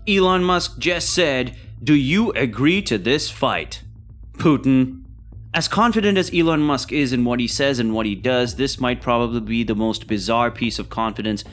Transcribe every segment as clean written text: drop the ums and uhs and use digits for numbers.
Elon Musk just said, "Do you agree to this fight?" Putin. As confident as Elon Musk is in what he says and what he does, this might probably be the most bizarre piece of confidence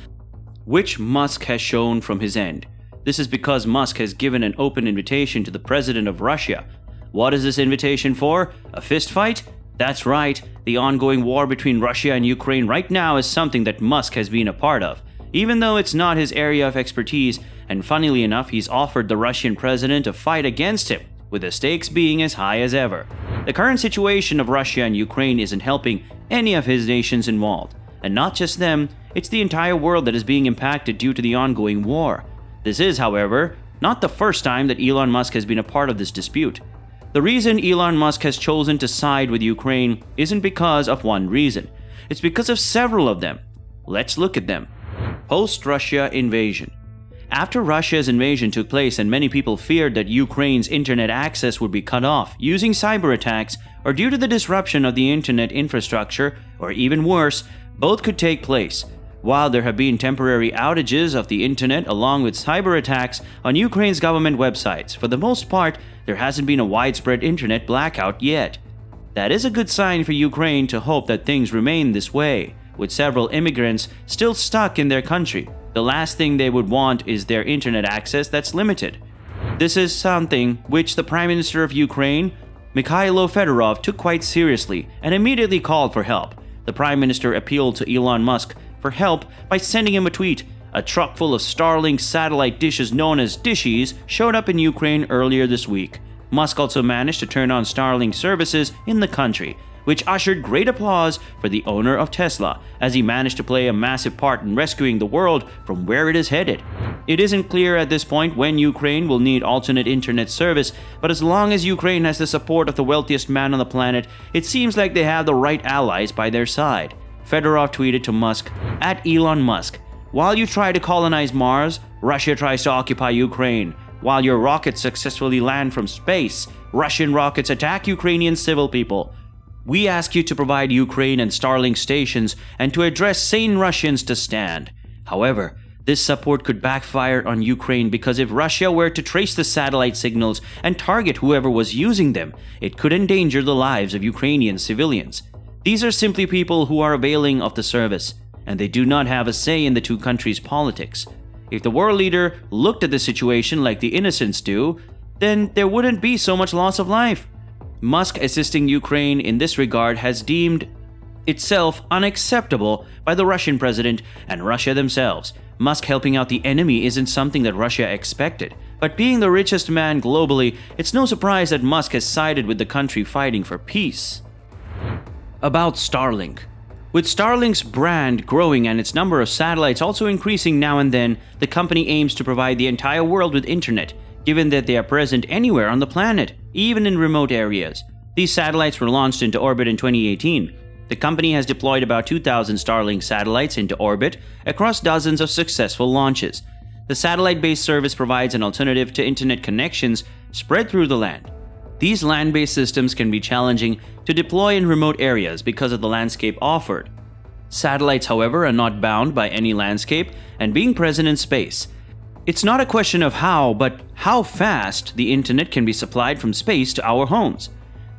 which Musk has shown from his end. This is because Musk has given an open invitation to the president of Russia. What is this invitation for? A fist fight? That's right, the ongoing war between Russia and Ukraine right now is something that Musk has been a part of, even though it's not his area of expertise, and funnily enough, he's offered the Russian president a fight against him, with the stakes being as high as ever. The current situation of Russia and Ukraine isn't helping any of his nations involved, and not just them, it's the entire world that is being impacted due to the ongoing war. This is, however, not the first time that Elon Musk has been a part of this dispute. The reason Elon Musk has chosen to side with Ukraine isn't because of one reason. It's because of several of them. Let's look at them. Post-Russia invasion. After Russia's invasion took place and many people feared that Ukraine's internet access would be cut off using cyber attacks or due to the disruption of the internet infrastructure, or even worse, both could take place. While there have been temporary outages of the internet along with cyber attacks on Ukraine's government websites, for the most part, there hasn't been a widespread internet blackout yet. That is a good sign for Ukraine to hope that things remain this way, with several immigrants still stuck in their country. The last thing they would want is their internet access that's limited. This is something which the Prime Minister of Ukraine, Mikhailo Fedorov, took quite seriously and immediately called for help. The Prime Minister appealed to Elon Musk for help by sending him a tweet. A truck full of Starlink satellite dishes known as dishies showed up in Ukraine earlier this week. Musk also managed to turn on Starlink services in the country, which ushered great applause for the owner of Tesla, as he managed to play a massive part in rescuing the world from where it is headed. It isn't clear at this point when Ukraine will need alternate internet service, but as long as Ukraine has the support of the wealthiest man on the planet, it seems like they have the right allies by their side. Fedorov tweeted to Musk, @Elon Musk, while you try to colonize Mars, Russia tries to occupy Ukraine. While your rockets successfully land from space, Russian rockets attack Ukrainian civil people. We ask you to provide Ukraine and Starlink stations and to address sane Russians to stand. However, this support could backfire on Ukraine because if Russia were to trace the satellite signals and target whoever was using them, it could endanger the lives of Ukrainian civilians. These are simply people who are availing of the service, and they do not have a say in the two countries' politics. If the world leader looked at the situation like the innocents do, then there wouldn't be so much loss of life. Musk assisting Ukraine in this regard has deemed itself unacceptable by the Russian president and Russia themselves. Musk helping out the enemy isn't something that Russia expected, but being the richest man globally, it's no surprise that Musk has sided with the country fighting for peace. About Starlink. With Starlink's brand growing and its number of satellites also increasing now and then, the company aims to provide the entire world with internet, given that they are present anywhere on the planet, even in remote areas. These satellites were launched into orbit in 2018. The company has deployed about 2,000 Starlink satellites into orbit across dozens of successful launches. The satellite-based service provides an alternative to internet connections spread through the land. These land-based systems can be challenging to deploy in remote areas because of the landscape offered. Satellites, however, are not bound by any landscape and being present in space. It's not a question of how, but how fast the internet can be supplied from space to our homes.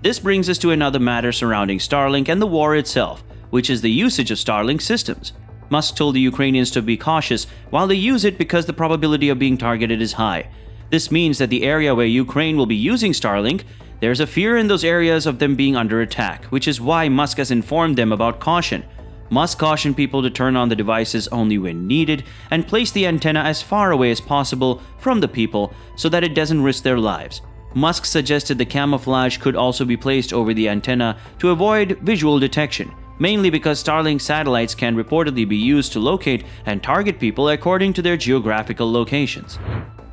This brings us to another matter surrounding Starlink and the war itself, which is the usage of Starlink systems. Musk told the Ukrainians to be cautious while they use it because the probability of being targeted is high. This means that the area where Ukraine will be using Starlink, there's a fear in those areas of them being under attack, which is why Musk has informed them about caution. Musk cautioned people to turn on the devices only when needed and place the antenna as far away as possible from the people so that it doesn't risk their lives. Musk suggested the camouflage could also be placed over the antenna to avoid visual detection, mainly because Starlink satellites can reportedly be used to locate and target people according to their geographical locations.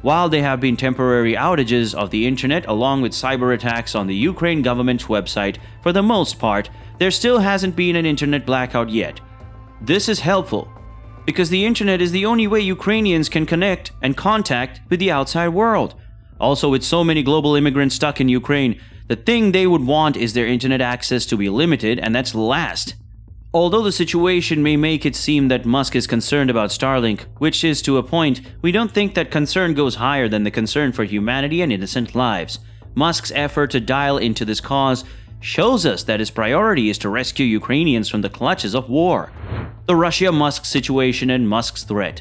While there have been temporary outages of the internet along with cyber attacks on the Ukraine government's website, for the most part, there still hasn't been an internet blackout yet. This is helpful because the internet is the only way Ukrainians can connect and contact with the outside world. Also, with so many global immigrants stuck in Ukraine, the thing they would want is their internet access to be limited, and that's last. Although the situation may make it seem that Musk is concerned about Starlink, which is to a point, we don't think that concern goes higher than the concern for humanity and innocent lives. Musk's effort to dial into this cause shows us that his priority is to rescue Ukrainians from the clutches of war. The Russia-Musk situation and Musk's threat.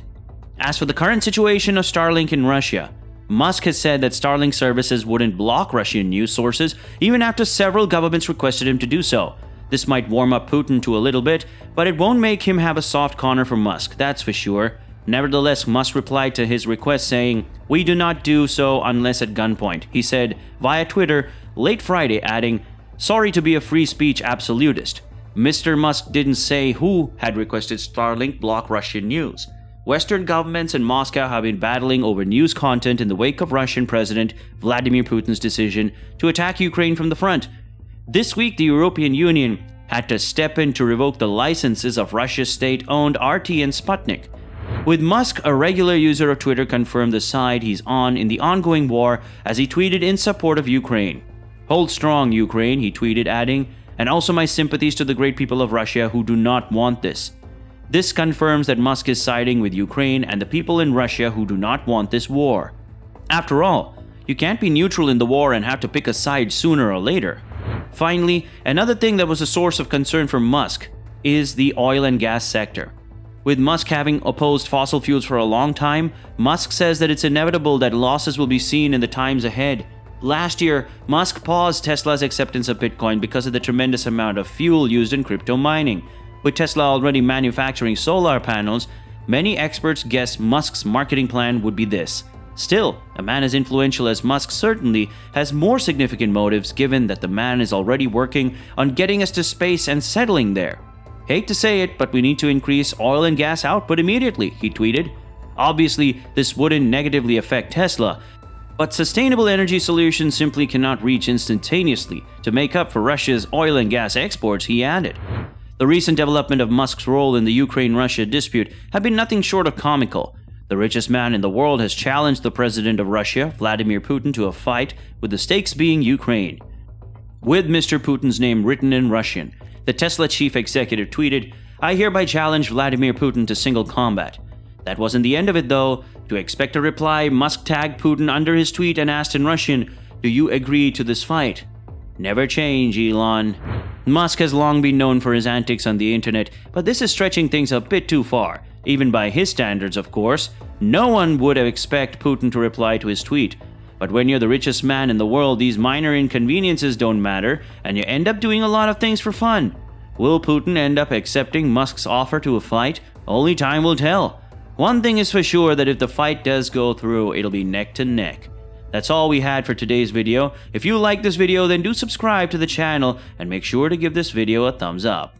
As for the current situation of Starlink in Russia, Musk has said that Starlink services wouldn't block Russian news sources even after several governments requested him to do so. This might warm up Putin to a little bit, but it won't make him have a soft corner for Musk, that's for sure. Nevertheless, Musk replied to his request saying, "We do not do so unless at gunpoint," he said via Twitter late Friday, adding, "Sorry to be a free speech absolutist." Mr. Musk didn't say who had requested Starlink block Russian news. Western governments and Moscow have been battling over news content in the wake of Russian President Vladimir Putin's decision to attack Ukraine from the front. This week, the European Union had to step in to revoke the licenses of Russia's state-owned RT and Sputnik. With Musk, a regular user of Twitter, confirmed the side he's on in the ongoing war as he tweeted in support of Ukraine. "Hold strong, Ukraine," he tweeted, adding, "and also my sympathies to the great people of Russia who do not want this." This confirms that Musk is siding with Ukraine and the people in Russia who do not want this war. After all, you can't be neutral in the war and have to pick a side sooner or later. Finally, another thing that was a source of concern for Musk is the oil and gas sector. With Musk having opposed fossil fuels for a long time, Musk says that it's inevitable that losses will be seen in the times ahead. Last year, Musk paused Tesla's acceptance of Bitcoin because of the tremendous amount of fuel used in crypto mining. With Tesla already manufacturing solar panels, many experts guess Musk's marketing plan would be this. Still, a man as influential as Musk certainly has more significant motives, given that the man is already working on getting us to space and settling there. "Hate to say it, but we need to increase oil and gas output immediately," he tweeted. Obviously, this wouldn't negatively affect Tesla, but sustainable energy solutions simply cannot reach instantaneously to make up for Russia's oil and gas exports, he added. The recent development of Musk's role in the Ukraine-Russia dispute have been nothing short of comical. The richest man in the world has challenged the president of Russia, Vladimir Putin, to a fight, with the stakes being Ukraine. With Mr. Putin's name written in Russian, the Tesla chief executive tweeted, "I hereby challenge Vladimir Putin to single combat." That wasn't the end of it, though. To expect a reply, Musk tagged Putin under his tweet and asked in Russian, "Do you agree to this fight?" Never change, Elon. Musk has long been known for his antics on the internet, but this is stretching things a bit too far. Even by his standards, of course. No one would have expected Putin to reply to his tweet. But when you're the richest man in the world, these minor inconveniences don't matter, and you end up doing a lot of things for fun. Will Putin end up accepting Musk's offer to a fight? Only time will tell. One thing is for sure, that if the fight does go through, it'll be neck to neck. That's all we had for today's video. If you like this video, then do subscribe to the channel and make sure to give this video a thumbs up.